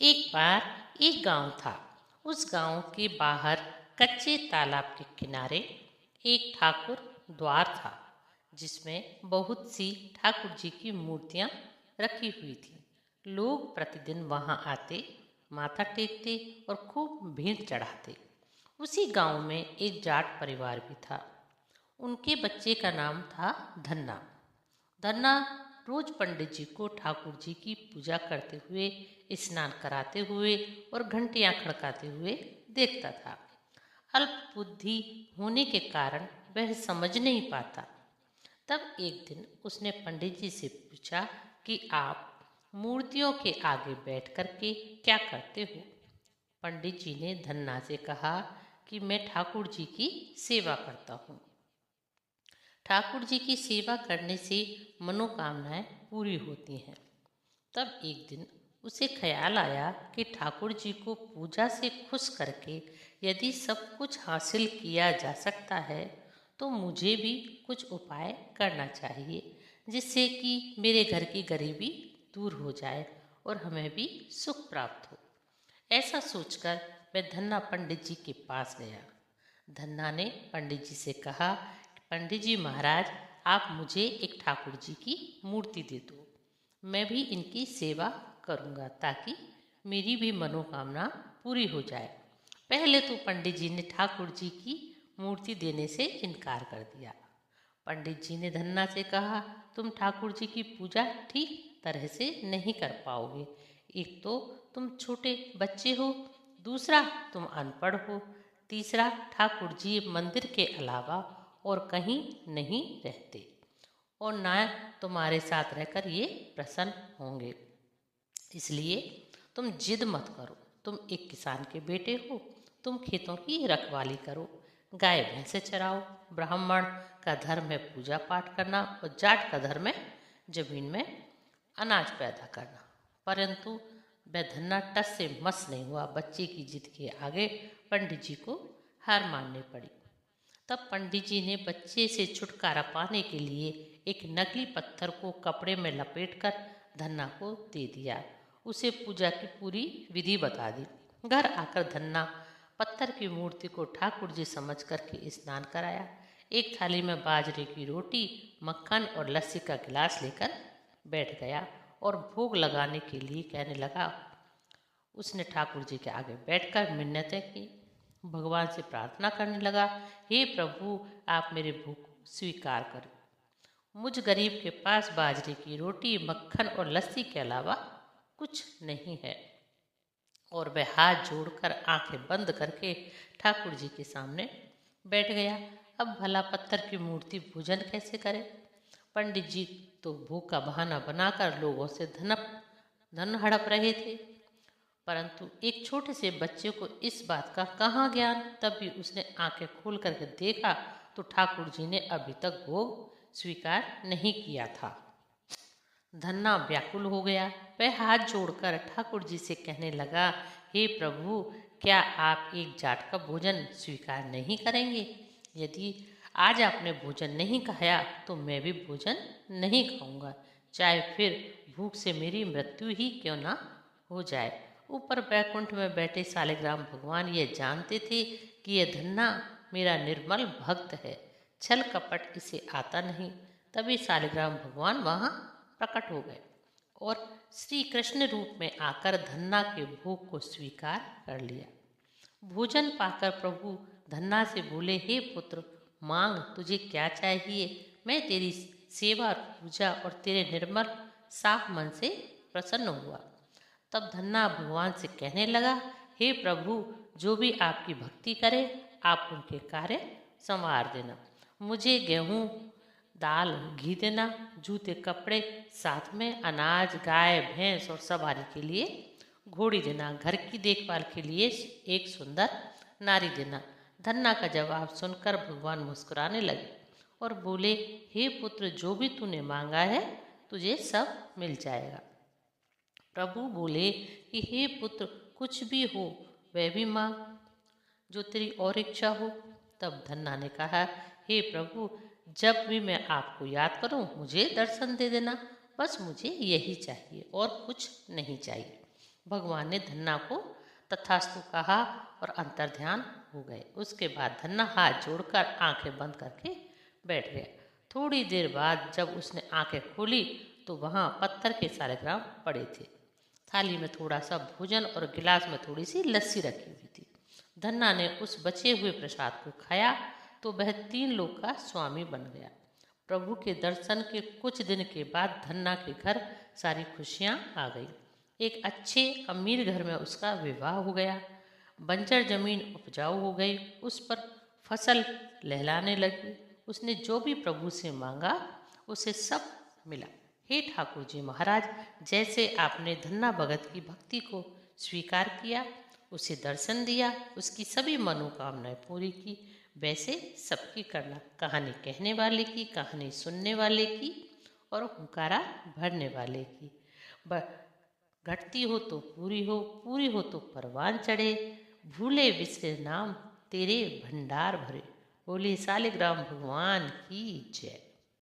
एक बार एक गांव था। उस गांव के बाहर कच्चे तालाब के किनारे एक ठाकुर द्वार था, जिसमें बहुत सी ठाकुर जी की मूर्तियां रखी हुई थी। लोग प्रतिदिन वहां आते, माथा टेकते और खूब भीड़ चढ़ाते। उसी गांव में एक जाट परिवार भी था। उनके बच्चे का नाम था धन्ना। धन्ना रोज पंडित जी को ठाकुर जी की पूजा करते हुए, स्नान कराते हुए और घंटियां खड़काते हुए देखता था। अल्प बुद्धि होने के कारण वह समझ नहीं पाता। तब एक दिन उसने पंडित जी से पूछा कि आप मूर्तियों के आगे बैठ कर के क्या करते हो। पंडित जी ने धन्ना से कहा कि मैं ठाकुर जी की सेवा करता हूँ। ठाकुर जी की सेवा करने से मनोकामनाएं पूरी होती हैं। तब एक दिन उसे ख्याल आया कि ठाकुर जी को पूजा से खुश करके यदि सब कुछ हासिल किया जा सकता है, तो मुझे भी कुछ उपाय करना चाहिए, जिससे कि मेरे घर की गरीबी दूर हो जाए और हमें भी सुख प्राप्त हो। ऐसा सोचकर मैं धन्ना पंडित जी के पास गया। धन्ना ने पंडित जी से कहा, पंडित जी महाराज, आप मुझे एक ठाकुर जी की मूर्ति दे दो। मैं भी इनकी सेवा करूँगा ताकि मेरी भी मनोकामना पूरी हो जाए। पहले तो पंडित जी ने ठाकुर जी की मूर्ति देने से इनकार कर दिया। पंडित जी ने धन्ना से कहा, तुम ठाकुर जी की पूजा ठीक तरह से नहीं कर पाओगे। एक तो तुम छोटे बच्चे हो, दूसरा तुम अनपढ़ हो, तीसरा ठाकुर जी मंदिर के अलावा और कहीं नहीं रहते और ना तुम्हारे साथ रहकर ये प्रसन्न होंगे। इसलिए तुम जिद मत करो। तुम एक किसान के बेटे हो, तुम खेतों की रखवाली करो, गाय भैंसे चराओ। ब्राह्मण का धर्म है पूजा पाठ करना और जाट का धर्म है जमीन में अनाज पैदा करना। परंतु वह धन्ना टस से मस नहीं हुआ। बच्चे की जिद के आगे पंडित जी को हार माननी पड़ी। तब पंडित जी ने बच्चे से छुटकारा पाने के लिए एक नकली पत्थर को कपड़े में लपेटकर धन्ना को दे दिया। उसे पूजा की पूरी विधि बता दी। घर आकर धन्ना पत्थर की मूर्ति को ठाकुर जी समझ करके स्नान कराया। एक थाली में बाजरे की रोटी, मक्खन और लस्सी का गिलास लेकर बैठ गया और भोग लगाने के लिए कहने लगा। उसने ठाकुर जी के आगे बैठकर मिन्नतें की, भगवान से प्रार्थना करने लगा, हे प्रभु, आप मेरे भूख स्वीकार करें। मुझ गरीब के पास बाजरे की रोटी, मक्खन और लस्सी के अलावा कुछ नहीं है। और वह हाथ जोड़कर आंखें बंद करके ठाकुर जी के सामने बैठ गया। अब भला पत्थर की मूर्ति पूजन कैसे करे? पंडित जी तो भूख का बहाना बनाकर लोगों से धन हड़प रहे थे, परंतु एक छोटे से बच्चे को इस बात का कहाँ ज्ञान। तब भी उसने आंखें खोल करके देखा तो ठाकुर जी ने अभी तक भोग स्वीकार नहीं किया था। धन्ना व्याकुल हो गया। वह हाथ जोड़कर ठाकुर जी से कहने लगा, हे प्रभु, क्या आप एक जाट का भोजन स्वीकार नहीं करेंगे? यदि आज आपने भोजन नहीं खाया तो मैं भी भोजन नहीं खाऊंगा, चाहे फिर भूख से मेरी मृत्यु ही क्यों ना हो जाए। ऊपर बैकुंठ में बैठे सालिग्राम भगवान ये जानते थे कि यह धन्ना मेरा निर्मल भक्त है, छल कपट इसे आता नहीं। तभी सालिग्राम भगवान वहाँ प्रकट हो गए और श्री कृष्ण रूप में आकर धन्ना के भोग को स्वीकार कर लिया। भोजन पाकर प्रभु धन्ना से बोले, हे पुत्र, मांग, तुझे क्या चाहिए? मैं तेरी सेवा और पूजा और तेरे निर्मल साफ मन से प्रसन्न हुआ। तब धन्ना भगवान से कहने लगा, हे प्रभु, जो भी आपकी भक्ति करे आप उनके कार्य संवार देना। मुझे गेहूँ, दाल, घी देना, जूते, कपड़े, साथ में अनाज, गाय भैंस और सवारी के लिए घोड़ी देना, घर की देखभाल के लिए एक सुंदर नारी देना। धन्ना का जवाब सुनकर भगवान मुस्कुराने लगे और बोले, हे पुत्र, जो भी तूने मांगा है तुझे सब मिल जाएगा। प्रभु बोले कि हे पुत्र, कुछ भी हो वह भी मांग, जो तेरी और इच्छा हो। तब धन्ना ने कहा, हे प्रभु, जब भी मैं आपको याद करूं मुझे दर्शन दे देना, बस मुझे यही चाहिए और कुछ नहीं चाहिए। भगवान ने धन्ना को तथास्तु कहा और अंतर्ध्यान हो गए। उसके बाद धन्ना हाथ जोड़कर आंखें बंद करके बैठ गया। थोड़ी देर बाद जब उसने आंखें खोली तो वहाँ पत्थर के सालिग्राम पड़े थे। थाली में थोड़ा सा भोजन और गिलास में थोड़ी सी लस्सी रखी हुई थी। धन्ना ने उस बचे हुए प्रसाद को खाया तो वह 3 लोक का स्वामी बन गया। प्रभु के दर्शन के कुछ दिन के बाद धन्ना के घर सारी खुशियाँ आ गई। एक अच्छे अमीर घर में उसका विवाह हो गया। बंजर जमीन उपजाऊ हो गई, उस पर फसल लहलाने लगी। उसने जो भी प्रभु से मांगा उसे सब मिला। हे ठाकुर जी महाराज, जैसे आपने धन्ना भगत की भक्ति को स्वीकार किया, उसे दर्शन दिया, उसकी सभी मनोकामनाएं पूरी की, वैसे सबकी करना। कहानी कहने वाले की, कहानी सुनने वाले की और हुंकारा भरने वाले की। घटती हो तो पूरी हो, पूरी हो तो परवान चढ़े, भूले बिसरे नाम तेरे भंडार भरे। बोले सालिग्राम भगवान की जय।